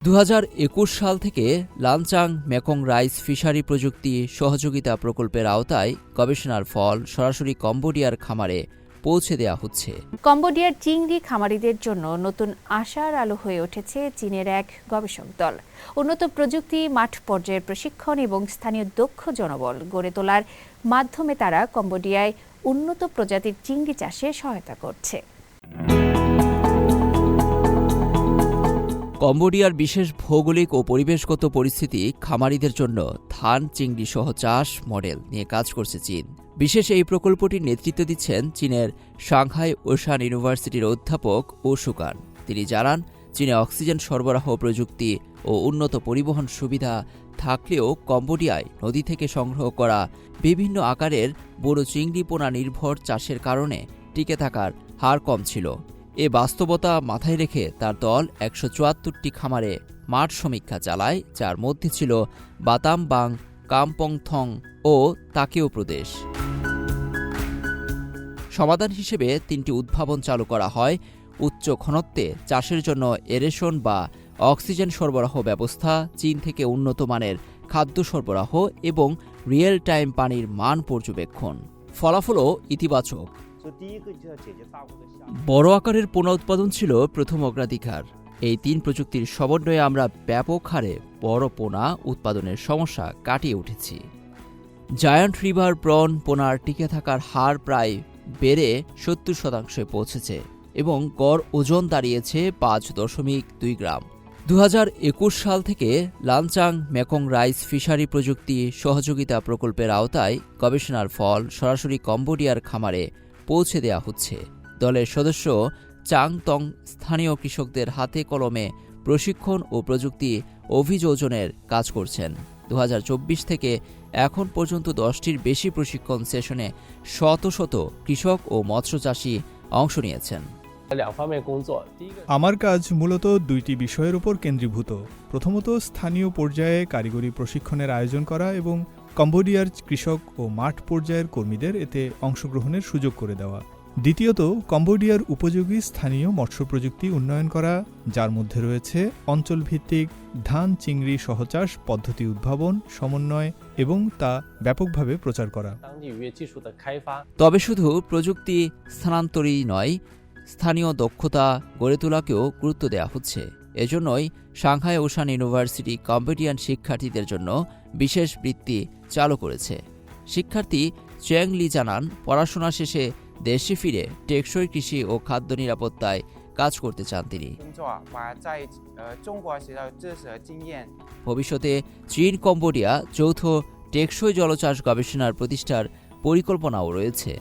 2021 সাল থেকে লানচাং Mekong rice fishery প্রযুক্তি সহযোগিতা প্রকল্পের আওতায় গবেষণার ফল সরাসরি কম্বোডিয়ার খামারে পৌঁছে দেয়া হচ্ছে। কম্বোডিয়ার চিংড়ি খামারিদের জন্য নতুন আশার আলো হয়ে উঠেছে চীনের এক গবেষক দল। উন্নত প্রযুক্তি, মাঠ পর্যায়ের প্রশিক্ষণ এবং স্থানীয় দক্ষ জনবল গড়ে তোলার মাধ্যমে তারা কম্বোডিয়ায় উন্নত প্রজাতির চিংড়ি চাষে সহায়তা করছে। কম্বোডিয়ার বিশেষ ভৌগোলিক ও পরিবেশগত পরিস্থিতি খামারিদের জন্য ধান চিংড়ি সহ চাষ মডেল নিয়ে কাজ করছে চীন। বিশেষ এই প্রকল্পটির নেতৃত্ব দিচ্ছেন চীনের সাংহাই ওশান ইউনিভার্সিটির অধ্যাপক ও সুকান। তিনি জানান, চীনে অক্সিজেন সরবরাহ প্রযুক্তি ও উন্নত পরিবহন সুবিধা থাকলেও কম্বোডিয়ায় নদী থেকে সংগ্রহ করা বিভিন্ন আকারের বড় চিংড়ি পোনা নির্ভর চাষের কারণে টিকে থাকার হার কম ছিল। এ বাস্তবতা মাথায় রেখে তার দল 174টি খামারে মাঠ সমীক্ষা চালায়, যার মধ্যে ছিল বাতামবাং, কামপংথং ও তাকেও প্রদেশ। সমাধান হিসেবে 3টি উদ্ভাবন চালু করা হয়: উচ্চ ঘনত্বে চাষের জন্য এরেশন বা অক্সিজেন সরবরাহ ব্যবস্থা, চীন থেকে উন্নত মানের খাদ্য সরবরাহ এবং রিয়েল টাইম পানির মান পর্যবেক্ষণ। ফলাফলও ইতিবাচক। বড় আকারের পোনা উৎপাদন ছিল প্রথম অগ্রাধিকার। এই 3 প্রযুক্তির সমন্বয়ে আমরা ব্যাপক হারে বড় পোনা উৎপাদনের সমস্যা কাটিয়ে উঠেছি। জায়ান্ট রিভার প্রন পোনার টিকে থাকার হার প্রায় বেড়ে 70% পৌঁছেছে এবং গড় ওজন দাঁড়িয়েছে 5.2 গ্রাম। 2021 সাল থেকে লানচাং মেকং রাইস ফিশারি প্রযুক্তি সহযোগিতা প্রকল্পের আওতায় গবেষণার ফল সরাসরি কম্বোডিয়ার খামারে পৌঁছে দেয়া হচ্ছে। দলের সদস্য চাং তং স্থানীয় কৃষকদের হাতে কলমে প্রশিক্ষণ ও প্রযুক্তি অভিযোজনের কাজ করছেন। 2024 থেকে এখন পর্যন্ত 10টির বেশি প্রশিক্ষণ সেশনে শত শত কৃষক ও মৎস্যচাষী অংশ নিয়েছেন। আমার কাজ মূলত 2টি বিষয়ের উপর কেন্দ্রীভূত। প্রথমত, স্থানীয় পর্যায়ে কারিগরি প্রশিক্ষণের আয়োজন করা এবং কম্বোডিয়ার কৃষক ও মাঠ পর্যায়ের কর্মীদের এতে অংশগ্রহণের সুযোগ করে দেওয়া। দ্বিতীয়ত, কম্বোডিয়ার উপযোগী স্থানীয় মৎস্য প্রযুক্তি উন্নয়ন করা, যার মধ্যে রয়েছে অঞ্চলভিত্তিক ধান চিংড়ি সহচাষ পদ্ধতি উদ্ভাবন, সমন্বয় এবং তা ব্যাপকভাবে প্রচার করা। তবে শুধু প্রযুক্তি স্থানান্তরই নয়, স্থানীয় দক্ষতা গড়ে তোলাকেও গুরুত্ব দেওয়া হচ্ছে। এজন্যই সাংহাই ওশান ইউনিভার্সিটি কম্বোডিয়ান শিক্ষার্থীদের জন্য বিশেষ বৃত্তি চালু করেছে। শিক্ষার্থী চেং লি জানান, পড়াশোনা শেষে দেশে ফিরে টেকসই কৃষি ও খাদ্য নিরাপত্তায় কাজ করতে চান তিনি। ভবিষ্যতে চীন কম্বোডিয়া যৌথ টেকসই জলচাষ গবেষণার প্রতিষ্ঠার পরিকল্পনাও রয়েছে।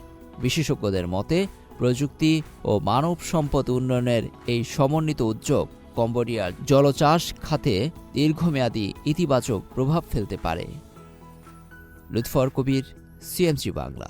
বিশেষজ্ঞদের মতে, প্রযুক্তি ও মানব সম্পদ উন্নয়নের এই সমন্বিত উদ্যোগ কম্বোডিয়ার জলচাষ খাতে দীর্ঘমেয়াদী ইতিবাচক প্রভাব ফেলতে পারে। লুৎফর কবির, সিএমজি বাংলা।